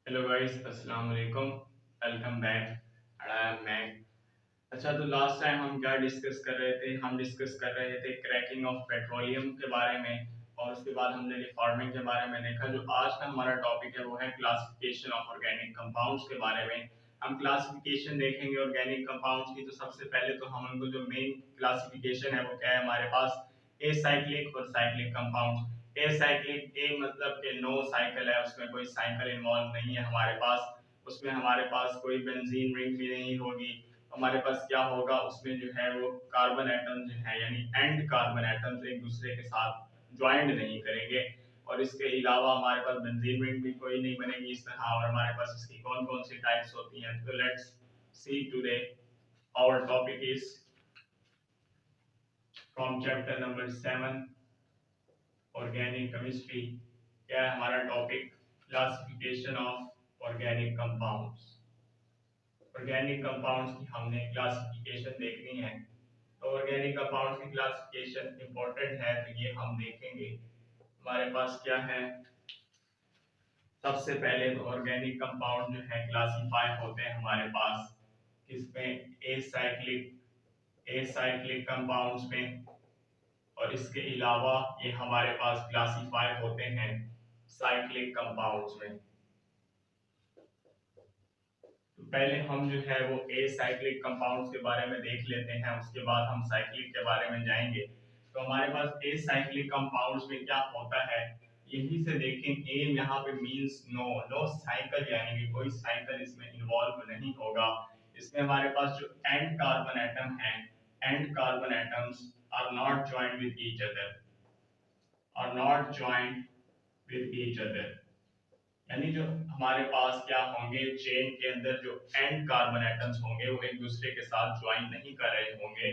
Hello guys, अस्सलाम वालेकुम। Welcome back. I am Mac. अच्छा, तो लास्ट टाइम हम क्या डिस्कस कर रहे थे? हम डिस्कस कर रहे थे क्रैकिंग ऑफ पेट्रोलियम के बारे में, और उसके बाद हमने रिफॉर्मिंग के बारे में देखा। जो आज का हमारा टॉपिक है वो है क्लासिफिकेशन ऑफ ऑर्गेनिक कंपाउंड्स के बारे में। हम क्लासिफिकेशन देखेंगे ऑर्गेनिक कंपाउंड्स की। तो सबसे पहले तो हम उनको जो मेन क्लासिफिकेशन है वो क्या है हमारे पास, एसाइक्लिक और साइक्लिक कंपाउंड्स। एसाइक्लिक, ए मतलब कि नो साइकिल है, उसमें कोई साइकिल इन्वॉल्व नहीं है हमारे पास। उसमें हमारे पास कोई बेंजीन रिंग भी नहीं होगी। हमारे पास क्या होगा उसमें जो है वो कार्बन एटम जो है, यानी एंड कार्बन एटम्स एक दूसरे के साथ ज्वाइंट नहीं करेंगे। और इसके अलावा हमारे पास बेंजीन रिंग भी कोई नहीं बनेगी इस तरह। और हमारे पास इसकी कौन कौन सी टाइप्स होती हैं, तो let's see today. Our topic is from chapter number 7, organic chemistry. क्या है हमारा टॉपिक? Classification of organic compounds. Organic compounds की हमने क्लासिफिकेशन देखनी है। तो ऑर्गेनिक कंपाउंड्स की क्लासिफिकेशन इंपॉर्टेंट है, तो ये हम देखेंगे। हमारे पास क्या है, सबसे पहले तो ऑर्गेनिक कंपाउंड जो है क्लासिफाई होते हैं हमारे पास किसमें, एसाइक्लिक कंपाउंड्स में। और इसके अलावा ये हमारे पास क्लासिफाई होते हैं साइक्लिक कंपाउंड्स में। तो पहले हम जो है वो एसाइक्लिक कंपाउंड्स के बारे में देख लेते हैं, उसके बाद हम साइक्लिक के बारे में जाएंगे। तो हमारे पास एसाइक्लिक कंपाउंड्स में क्या होता है, यहीं से देखें। ए यहाँ पे मींस नो, नो साइकिल, यानी कि कोई साइकिल इसमें इन्वॉल्व नहीं होगा। इसमें हमारे पास जो एंड कार्बन एटम है, end carbon atoms are not joint with each other, are not joint with each other. यानी जो हमारे पास क्या होंगे, चेन के अंदर जो एंड कार्बन एटम्स होंगे वो एक दूसरे के साथ ज्वाइन नहीं कर रहे होंगे।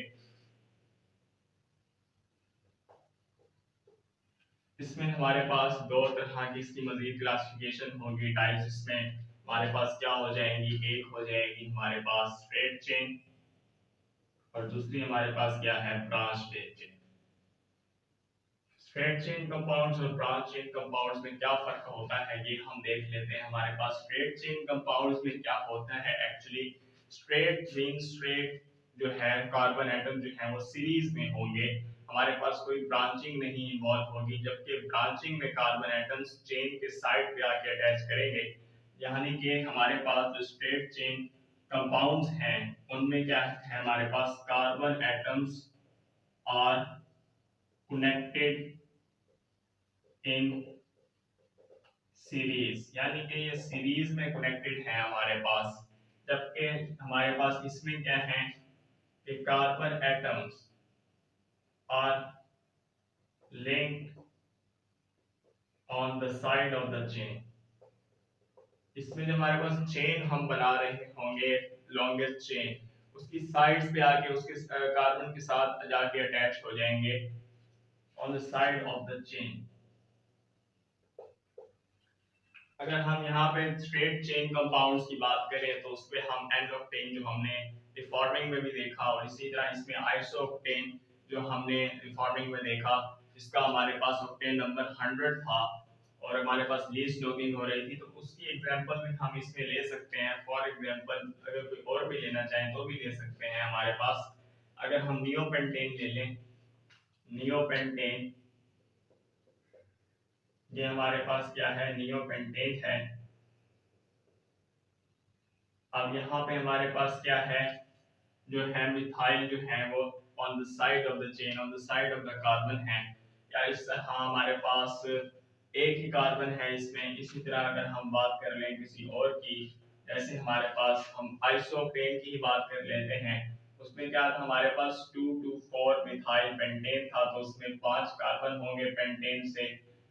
इसमें हमारे पास दो तरह की इसकी मजीद क्लासिफिकेशन होगी, टाइप्स। इसमें हमारे पास क्या हो जाएंगी, एक हो जाएगी हमारे पास स्ट्रेट चेन, और दूसरी हमारे पास क्या है, branch chain. Straight chain compounds और ब्रांच चेन कंपाउंड्स में क्या फर्क होता है ये हम देख लेते हैं। हमारे पास स्ट्रेट चेन कंपाउंड्स में क्या होता है एक्चुअली, स्ट्रेट मीन स्ट्रेट जो है कार्बन एटम जो है वो सीरीज में होंगे, हमारे पास कोई ब्रांचिंग नहीं इन्वॉल्व होगी। जबकि ब्रांचिंग में कार्बन एटम्स चेन के साइड पे आके अटैच करेंगे। यानी कि हमारे पास जो स्ट्रेट चेन कंपाउंड्स हैं उनमें क्या है, हमारे पास carbon atoms are connected in series, यानी कि ये सीरीज में कनेक्टेड है हमारे पास। जबकि हमारे पास इसमें क्या है कि carbon atoms are linked on the side of the chain. इसमें जो हमारे पास चेन हम बना रहे होंगे, लॉन्गेस्ट चेन, उसकी साइड्स पे आके उसके कार्बन के साथ जाके अटैच हो जाएंगे on the side of the chain. अगर हम यहाँ पे स्ट्रेट चेन कंपाउंड्स की बात करें तो उसपे हम एंड ऑक्टेन जो हमने रिफॉर्मिंग में भी देखा, और इसी तरह इसमें आइसोक्टेन जो हमने रिफॉर्मिंग में देखा, जिसका हमारे पास ऑक्टेन नंबर 100 था और हमारे पास लीस्ट नोटिंग हो रही थी। तो उसकी एग्जांपल भी हम इसमें ले सकते हैं। फॉर एग्जांपल अगर कोई और भी लेना चाहें तो भी ले सकते हैं हमारे पास। अगर हम नियोपेंटेन ले लें, नियोपेंटेन, ये हमारे पास क्या है, नियोपेंटेन है। अब यहाँ पे हमारे पास क्या है, जो है मिथाइल जो है वो on the side of the chain, on the side of the carbon है। या इस तरह हमारे पास एक ही कार्बन है इसमें। इसी तरह अगर हम बात कर लें किसी और की, जैसे हमारे पास हम आइसोप्रेन की ही बात कर लेते हैं, उसमें क्या था, हमारे पास 2 to 4 मिथाइल पेंटेन था। तो उसमें 5 कार्बन होंगे पेंटेन से।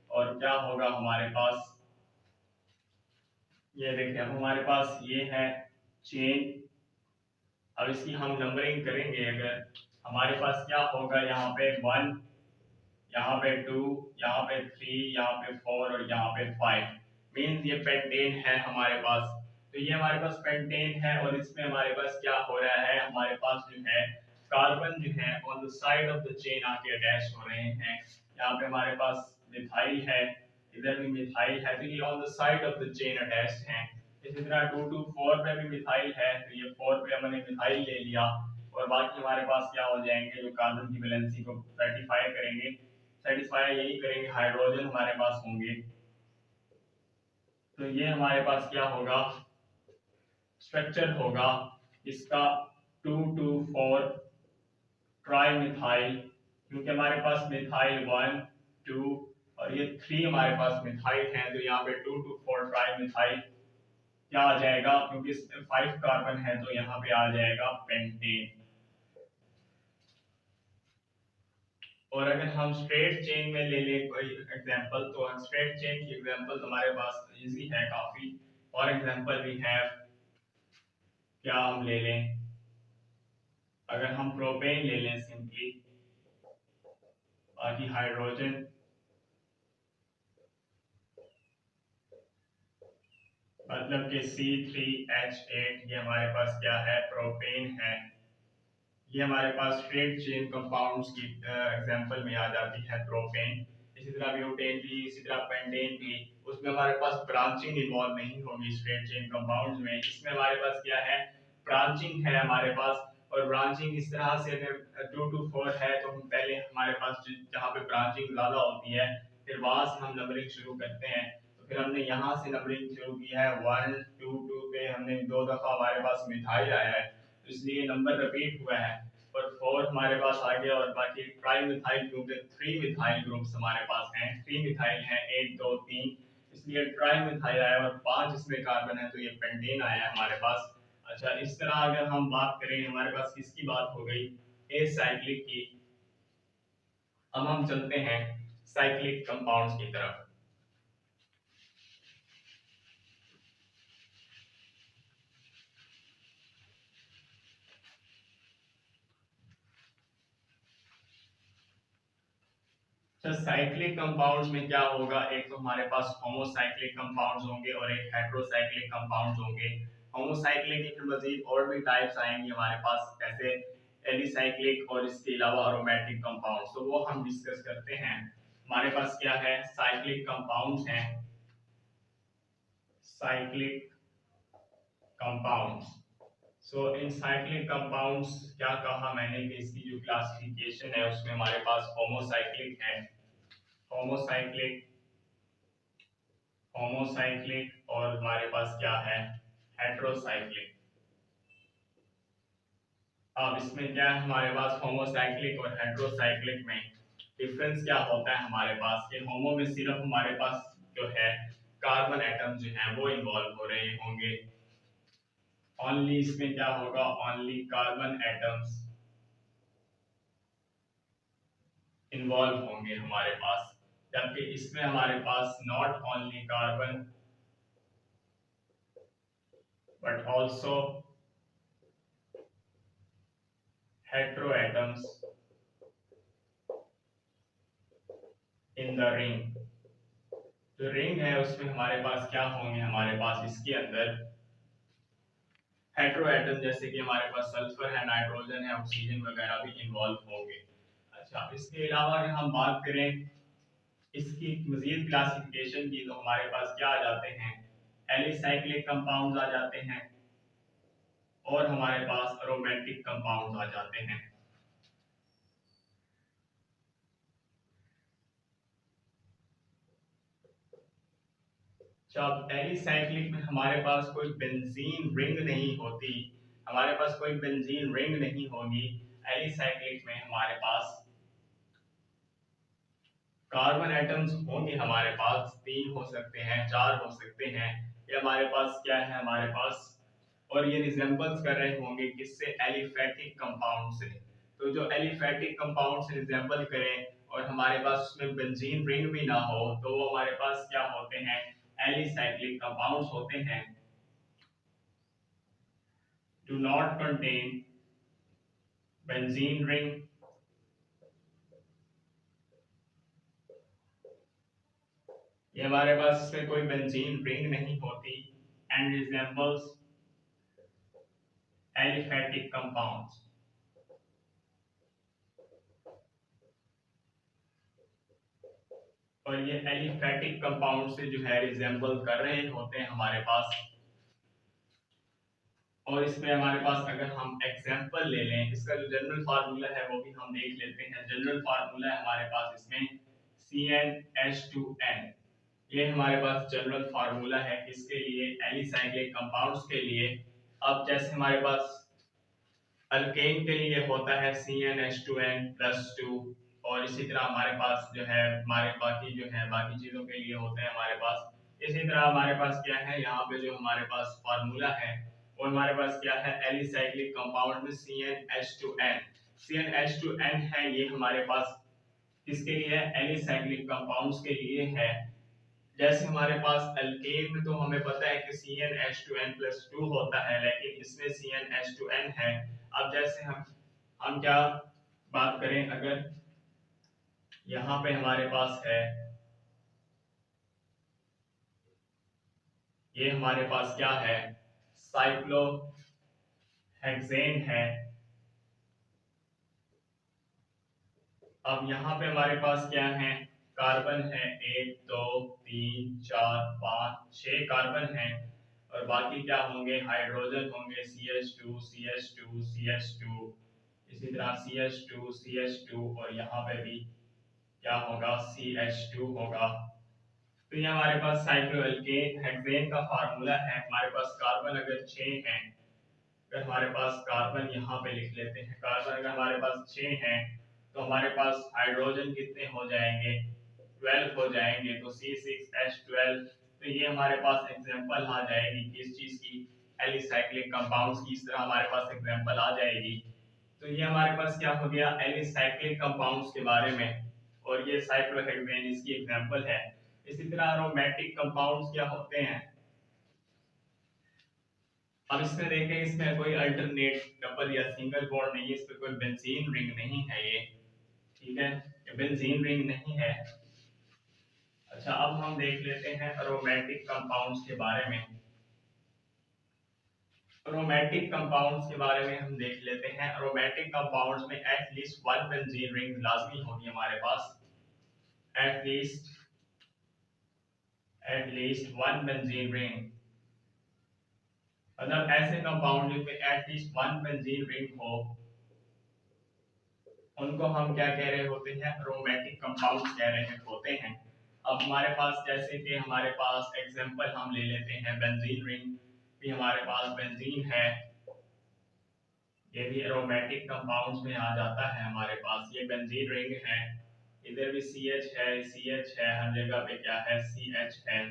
और क्या होगा हमारे पास, ये देखिए अब हमारे पास ये है चेन। अब इसकी हम नंबरिंग करेंगे। अगर हमारे पास क्या होगा, यहाँ पे 1, यहाँ पे 2, यहाँ पे 3, यहाँ पे 4 और यहाँ पे 5। मीन्स ये पेंटेन है हमारे पास। तो ये हमारे पास पेंटेन है, और इसमें हमारे पास क्या हो रहा है, हमारे पास जो है कार्बन जो है on the side of the chain आके अटैच हो रहे हैं। यहाँ पे हमारे पास मिथाइल है, इधर भी मिथाइल है, तो ये on the side of the chain attached है। इसी तरह 2 to 4 पे भी मिथाइल है, तो ये 4 पे हमने मिथाइल ले लिया, और बाकी हमारे पास क्या हो जाएंगे, जो कार्बन की वैलेंसी को सेटिस्फाई यही करेंगे, हाइड्रोजन हमारे पास होंगे। तो ये हमारे पास क्या होगा, स्ट्रक्चर होगा इसका 2 to 4 ट्राई मिथाइल, क्योंकि हमारे पास मिथाइल 1 2 और ये 3 हमारे पास मिथाइल हैं, तो यहाँ पे 2 to 4 ट्राई मिथाइल क्या आ जाएगा, क्योंकि इसमें 5 कार्बन है तो यहाँ पे आ जाएगा पेंटेन। और अगर हम स्ट्रेट चेन में ले लें कोई एग्जांपल, तो स्ट्रेट चेन की एग्जांपल हमारे पास इजी है काफी। और एग्जांपल भी है, क्या हम ले लें, अगर हम प्रोपेन ले लें सिंपली, बाकी हाइड्रोजन, मतलब कि C3H8 ये हमारे पास क्या है, प्रोपेन है। ये हमारे पास स्ट्रेट चेन कंपाउंड्स की एग्जांपल में आ जाती है प्रोपेन। इसी तरह ब्यूटेन भी, इसी तरह पेंटेन भी, उसमें हमारे पास ब्रांचिंग इन्वॉल्व नहीं होगी स्ट्रेट चेन कंपाउंड्स में। इसमें हमारे पास क्या है, ब्रांचिंग है हमारे पास। और ब्रांचिंग इस तरह से, अगर 2 to 4 है तो हम पहले हमारे पास जहाँ पे ब्रांचिंग ज्यादा होती है, फिर वहां से हम नंबरिंग शुरू करते हैं। तो फिर हमने यहाँ से नंबरिंग शुरू की है, 1 2 2 पे हमने 2 दफा हमारे पास मिथाइल आया है, तो इसलिए नंबर रिपीट हुआ है। और 4 हमारे पास आ गया, और बाकी ट्राई मिथाइल ग्रुप है, 3 मिथाइल ग्रुप्स हमारे पास हैं, 3 मिथाइल हैं, 1 2 3, इसलिए ट्राई मिथाइल आया, और 5 इसमें कार्बन है, तो ये पेंटेन आया है हमारे पास। अच्छा, इस तरह अगर हम बात करें, हमारे पास किसकी बात हो गई, ए साइक्लिक की। अब हम चलते हैं साइक्लिक कंपाउंड्स की तरफ। तो साइक्लिक कंपाउंड्स में क्या होगा, एक तो हमारे पास होमोसाइक्लिक कंपाउंड्स होंगे और एक हेटेरोसाइक्लिक कंपाउंड्स होंगे। होमोसाइक्लिक के फिर मजीद और भी टाइप्स आएंगे हमारे पास, जैसे एलिसाइक्लिक और इसके अलावा अरोमेटिक कंपाउंड्स, तो वो हम डिस्कस करते हैं। हमारे पास क्या है, साइक्लिक कंपाउंड्स हैं, साइक्लिक कंपाउंड्स। सो इन साइक्लिक कंपाउंड्स क्या कहा मैंने कि इसकी जो क्लासिफिकेशन है उसमें हमारे पास होमोसाइक्लिक है, होमोसाइक्लिक, होमोसाइक्लिक, और हमारे पास क्या है, हेटेरोसाइक्लिक। अब इसमें क्या है, हमारे पास होमोसाइक्लिक और हेटेरोसाइक्लिक में डिफरेंस क्या होता है हमारे पास, कि होमो में सिर्फ हमारे पास जो है कार्बन एटम जो है वो इन्वॉल्व हो रहे होंगे, ओनली इसमें क्या होगा, ओनली कार्बन एटम्स इन्वॉल्व होंगे हमारे पास। जबकि इसमें हमारे पास not only carbon but also hetero atoms in the ring. जो रिंग है उसमें हमारे पास क्या होंगे, हमारे पास इसके अंदर हेटेरो एटम, जैसे कि हमारे पास सल्फर है, नाइट्रोजन है, ऑक्सीजन वगैरह भी इन्वॉल्व होंगे। अच्छा, इसके अलावा अगर हम बात करें इसकी मजीद क्लासिफिकेशन की, तो हमारे पास क्या आ जाते हैं, एलिसाइक्लिक कंपाउंड्स आ जाते हैं, और हमारे पास अरोमेटिक कंपाउंड्स आ जाते हैं। जब एलिसाइक्लिक में हमारे पास कोई बेंजीन रिंग नहीं होती, हमारे पास कोई बेंजीन रिंग नहीं होगी, एलिसाइक्लिक में हमारे पास कार्बन एटम्स होंगे, हमारे पास 3 हो सकते हैं, 4 हो सकते हैं, ये हमारे पास क्या है, हमारे पास, और ये रिजेंबल्स कर रहे होंगे किससे, एलिफेटिक कंपाउंड से। तो जो एलिफेटिक कंपाउंड से रिजेंबल करें और हमारे पास उसमें बेंजीन रिंग भी ना हो, तो वो हमारे पास क्या होते हैं, एलिसाइक्लिक कंपाउंड्स होते हैं। Do not contain benzene ring, ये हमारे पास इसमें कोई बेंजीन रिंग नहीं होती, एंड रिजेंबल्स एलिफेटिक कंपाउंड्स। और ये एलिफेटिक कंपाउंड से जो है रिजेंबल कर रहे होते हैं हमारे पास। और इसमें हमारे पास अगर हम एग्जांपल ले लें, इसका जो जनरल फार्मूला है वो भी हम देख लेते हैं। जनरल फार्मूला है हमारे पास इसमें CnH2n, ये हमारे पास जनरल फार्मूला है किसके लिए, एलिसाइक्लिक कंपाउंड्स के लिए। अब जैसे हमारे पास अल्केन के लिए होता है CnH2n+2, और इसी तरह हमारे पास जो है हमारे बाकी जो है बाकी चीजों के लिए होते हैं हमारे पास। इसी तरह हमारे पास क्या है यहाँ पे जो हमारे पास फार्मूला है और हमारे पास क्या है एलिसाइक्लिक कंपाउंड में CnH2n। CnH2n है ये हमारे पास किसके लिए है, एलिसाइक्लिक कंपाउंड्स के लिए है। जैसे हमारे पास अल्केन में तो हमें पता है कि CnH2n+2 होता है, लेकिन इसमें CnH2n है। अब जैसे हम क्या बात करें, अगर यहाँ पे हमारे पास है, ये हमारे पास क्या है, साइक्लोहेक्सेन है। अब यहाँ पे हमारे पास क्या है, कार्बन है 1 2 3 4 5 6 कार्बन है, और बाकी क्या होंगे, हाइड्रोजन होंगे CH2 CH2 CH2, इसी तरह CH2 CH2, और यहाँ पे भी क्या होगा, CH2 होगा। तो ये हमारे पास साइक्लोएल्केन हेक्सेन का फार्मूला है। हमारे पास कार्बन अगर 6 हैं, अगर हमारे पास कार्बन यहाँ पे लिख लेते हैं, कार्बन अगर हमारे पास 6 हैं तो हमारे पास हाइड्रोजन कितने हो जाएंगे, 12 हो जाएंगे, तो C6H12। तो ये हमारे पास एग्जांपल आ जाएगी किस चीज की, एलिसाइक्लिक कंपाउंड्स की। इस तरह हमारे पास एग्जांपल आ जाएगी। तो ये हमारे पास क्या हो गया, एलिसाइक्लिक कंपाउंड्स के बारे में, और ये साइक्लोहेक्सेन इसकी एग्जांपल है। इसी तरह अरोमेटिक कंपाउंड्स क्या होते हैं, अब इसमें देखें, इसमें कोई अल्टरनेट डबल या सिंगल बॉन्ड नहीं है, इस पे कोई बेंजीन रिंग नहीं है ये, ठीक है, ये बेंजीन रिंग नहीं है। अच्छा, अब हम देख लेते हैं अरोमेटिक कंपाउंड्स के बारे में। अरोमेटिक कंपाउंड्स के बारे में हम देख लेते हैं। अरोमेटिक कंपाउंड्स में एटलीस्ट वन बेंजीन रिंग लाजमी होगी हमारे पास, एटलीस्ट वन बेंजीन रिंग। मतलब ऐसे कंपाउंड जिनमें एटलीस्ट वन बेंजीन रिंग हो, उनको हम क्या कह रहे होते हैं, अरोमेटिक कंपाउंड कह रहे होते हैं। अब हमारे पास जैसे कि हमारे पास एग्जांपल हम ले लेते हैं, बेंजीन रिंग भी हमारे पास बेंजीन है, ये भी एरोमेटिक कंपाउंड्स में आ जाता है हमारे पास। ये बेंजीन रिंग है, इधर भी CH है, CH है, हर जगह पे क्या है, CH है।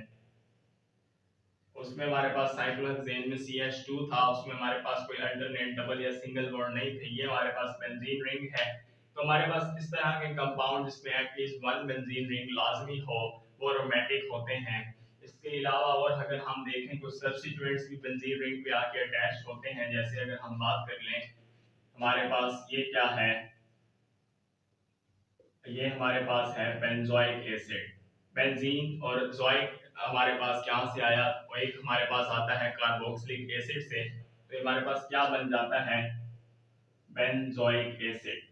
उसमें हमारे पास साइक्लोहेक्सेन में CH2 था, उसमें हमारे पास कोई अल्टरनेट डबल या सिंगल बॉन्ड नहीं थे, ये हमारे पास बेंजीन रिंग है। तो हमारे पास इस तरह के कंपाउंड जिसमें एटलीस्ट वन बेंजीन रिंग लाजमी हो, वो एरोमेटिक होते हैं। इसके अलावा और अगर हम देखें कुछ सब्स्टिट्यूएंट्स भी बेंजीन रिंग पे आके अटैच होते हैं। जैसे अगर हम बात कर लें, हमारे पास ये क्या है, ये हमारे पास है बेंजोइक एसिड। बेंजीन और जोइक हमारे पास कहाँ से आया, वो एक हमारे पास आता है कार्बोक्सिलिक एसिड से, तो ये हमारे पास क्या बन जाता है, बेंजोइक एसिड।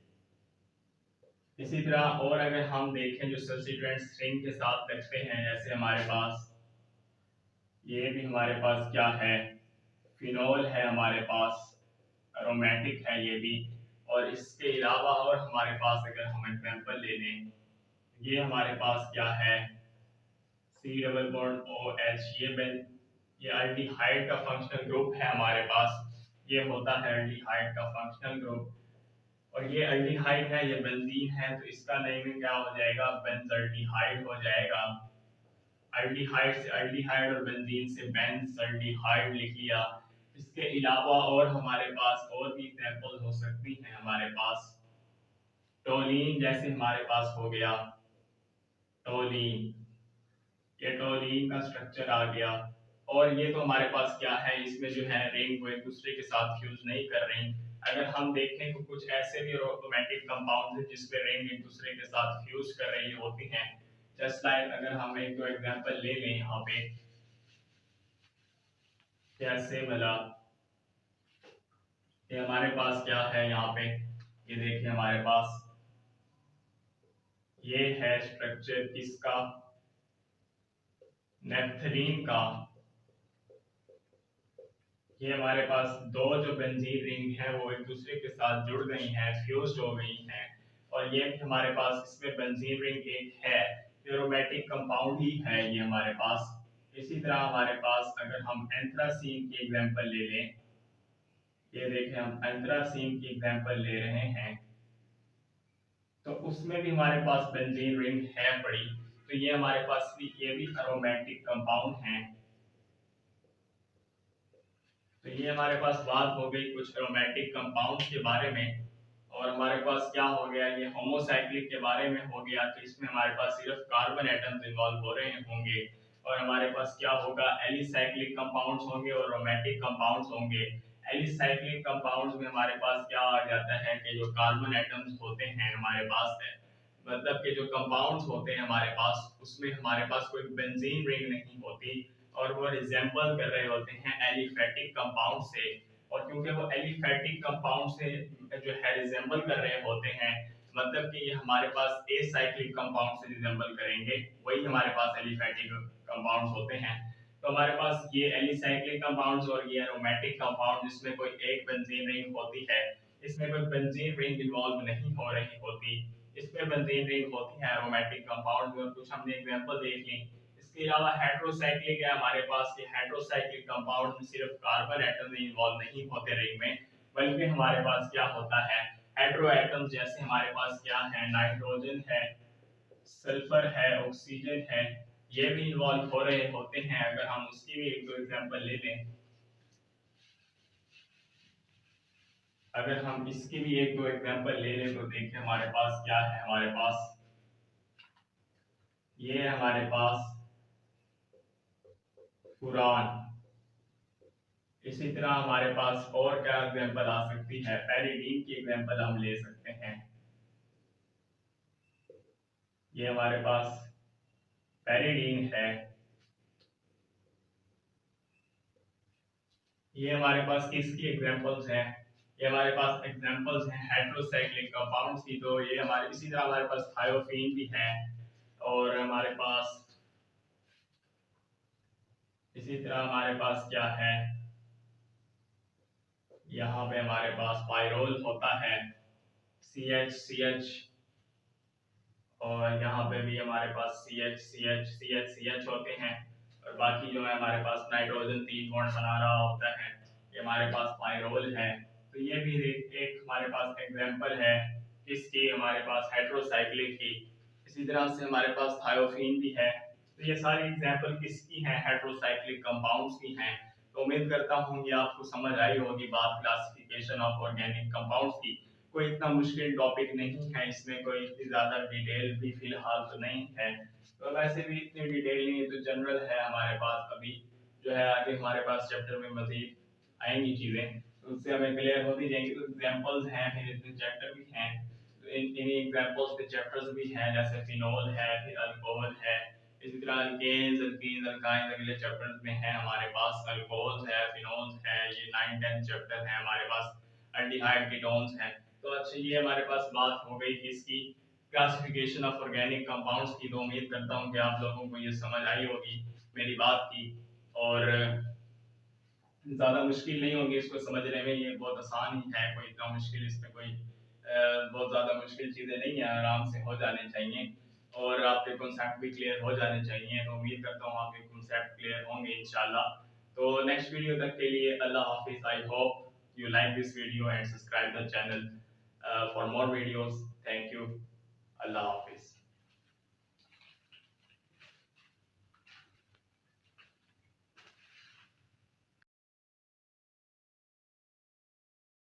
इसी तरह और अगर हम देखें जो सब्स्टिट्यूएंट्स रिंग के साथ लगते हैं, जैसे हमारे पास ये भी हमारे पास क्या है, फिनोल है हमारे पास, एरोमेटिक है ये भी। और इसके अलावा और हमारे पास अगर हम एग्जांपल ले लें, ये हमारे पास क्या है, C डबल बॉन्ड OH, ये अल्डिहाइड का फंक्शनल ग्रुप है हमारे पास, ये होता है अल्डिहाइड का फंक्शनल ग्रुप। और ये अल्डिहाइड है, ये बेंजीन है, तो इसका नेमिंग क्या हो जाएगा, बेंजल्डिहाइड हो जाएगा। अल्डिहाइड से अल्डिहाइड और बेंजीन से बेंजल्डिहाइड लिख लिया। इसके अलावा और हमारे पास और भी एग्जांपल हो सकती हैं हमारे पास, टोलीन जैसे हमारे पास हो गया, टोलीन, ये टोलीन का स्ट्रक्चर आ गया। और ये तो हमारे पास क्या है, इसमें जो है रिंग वो एक दूसरे के साथ फ्यूज नहीं कर रही। अगर हम देखें तो कुछ ऐसे भी एरोमेटिक कंपाउंड हैं जिसमें रिंग एक दूसरे के साथ फ्यूज कर रही होती हैं। जस्ट लाइक अगर हम एक दो एग्जांपल ले लें यहाँ पे, जैसे मिला, ये हमारे पास क्या है यहाँ पे, ये देखिए हमारे पास ये है स्ट्रक्चर किसका, नेपथलीन का। ये हमारे पास दो जो बेंजीन रिंग है वो एक दूसरे के साथ जुड़ गई हैं, फ्यूज्ड हो गई हैं। और ये भी हमारे पास इसमें बेंजीन रिंग एक है, एरोमेटिक कंपाउंड ही है ये हमारे पास। इसी तरह हमारे पास अगर हम एंथ्रासीन की एग्जांपल ले लें, ये देखें हम एंथ्रासीन की एग्जांपल ले रहे हैं, तो उसमें भी हमारे पास बेंजीन रिंग है पड़ी। तो ये हमारे पास भी ये भी एरोमेटिक कंपाउंड है। तो ये हमारे पास बात हो गई कुछ एरोमेटिक कंपाउंड के बारे में। और हमारे पास क्या हो गया, ये होमोसाइक्लिक के बारे में हो गया कि इसमें हमारे पास सिर्फ कार्बन एटम्स इन्वॉल्व हो रहे होंगे। और हमारे पास क्या होगा, एलिसाइक्लिक कंपाउंड्स होंगे और एरोमेटिक कंपाउंड्स होंगे। एलिसाइक्लिक कंपाउंड्स में हमारे पास क्या आ जाता है कि जो कार्बन एटम्स होते हैं हमारे पास है, मतलब कि जो कंपाउंड्स होते हैं हमारे पास उसमें हमारे पास कोई बेंजीन रिंग नहीं होती, और वो रिजेंबल कर रहे होते हैं एलिफेटिक कंपाउंड से। और क्योंकि वो एलिफेटिक कंपाउंड से जो है रिजेंबल कर रहे होते हैं, मतलब कि ये हमारे पास ए साइक्लिक कंपाउंड से रिजेंबल करेंगे, वही हमारे पास एलिफेटिक कंपाउंड्स होते हैं। तो हमारे पास ये एलिसाइक्लिक कंपाउंड्स और ये एरोमेटिक कंपाउंड जिसमें कोई एक बेंजीन रिंग होती है, इसमें कोई बेंजीन रिंग इन्वॉल्व नहीं हो रही होती, इसमें बेंजीन रिंग होती है एरोमेटिक कंपाउंड में। और कुछ हमने एग्जांपल देख ली। इसके अलावा हेट्रोसाइक्लिक है हमारे पास, ये हेट्रोसाइक्लिक कंपाउंड में सिर्फ कार्बन एटम इन्वॉल्व नहीं होते रिंग में, बल्कि हमारे पास क्या होता है, हेट्रो एटम्स जैसे हमारे पास क्या है, नाइट्रोजन है, सल्फर है, ऑक्सीजन है, ये भी इन्वॉल्व हो रहे होते हैं। अगर हम उसकी भी एक दो एग्जांपल ले लें, अगर हम इसकी भी एक दो एग्जांपल ले लें तो देखिए हमारे पास क्या है, हमारे पास ये है हमारे पास फुरान। इसी तरह हमारे पास और क्या एग्जांपल आ सकती है, पेरिडीन की एग्जांपल हम ले सकते हैं। ये हमारे पास पेरिडीन है। ये हमारे पास किसकी एग्जांपल्स हैं, ये हमारे पास एग्जांपल्स हैं हेट्रोसाइक्लिक कंपाउंड्स की। तो ये हमारे इसी तरह हमारे पास थायोफीन भी है, और हमारे पास इसी तरह हमारे पास क्या है, यहाँ पे हमारे पास पायरोल होता है, CH और यहाँ पे भी हमारे पास CH होते हैं। और बाकी जो है हमारे पास नाइट्रोजन 3 बॉन्ड बना रहा होता है, ये हमारे पास पायरोल है। तो ये भी एक हमारे पास एग्जांपल है किसकी, हमारे पास हेट्रोसाइक्लिक की। इसी तरह से हमारे पास थायोफीन भी है। तो ये सारी एग्जांपल किसकी हैं, हेट्रोसाइक्लिक कंपाउंड्स की हैं। तो उम्मीद करता हूँ ये आपको समझ आई होगी बात क्लासिफिकेशन ऑफ ऑर्गेनिक कंपाउंड्स की। कोई इतना मुश्किल टॉपिक नहीं है, इसमें कोई इतनी ज़्यादा डिटेल भी फिलहाल तो नहीं है। तो वैसे भी इतनी डिटेल नहीं है, तो जनरल है हमारे पास। अभी जो है आगे हमारे पास चैप्टर में मजीद आएंगी चीज़ें, तो उससे हमें क्लियर होती जाएंगी। तो एग्जाम्पल्स हैं, फिर इसमें चैप्टर भी हैं, तो इन एग्जाम्पल्स के चैप्टर्स भी हैं, जैसे फिनोल है, फिर अल्कोहल है। इसी तरह अल्केन्स, अल्कीन्स, अल्काइंस अगले चैप्टर्स में है हमारे पास। अल्कोहल्स है, फिनोल्स है, ये 9 10 चैप्टर है हमारे पास। अल्डिहाइड कीटोन्स है। तो अच्छा ये हमारे पास बात हो गई किसकी, क्लासिफिकेशन ऑफ ऑर्गेनिक कंपाउंड्स की। तो उम्मीद करता हूँ कि आप लोगों को ये समझ आई होगी मेरी बात की, और ज़्यादा मुश्किल नहीं होगी इसको समझने में, ये बहुत आसान ही है, कोई इतना मुश्किल इसमें कोई बहुत ज़्यादा मुश्किल चीज़ें नहीं है, आराम से हो जाने चाहिए। और आपके कॉन्सेप्ट भी क्लियर हो जाने चाहिए। तो उम्मीद करता हूँ आपके कॉन्सेप्ट क्लियर होंगे इंशाल्लाह। तो नेक्स्ट वीडियो तक के लिए अल्लाह हाफिज़। I hope you like this video and subscribe the channel for more videos. Thank you. Allah Hafiz.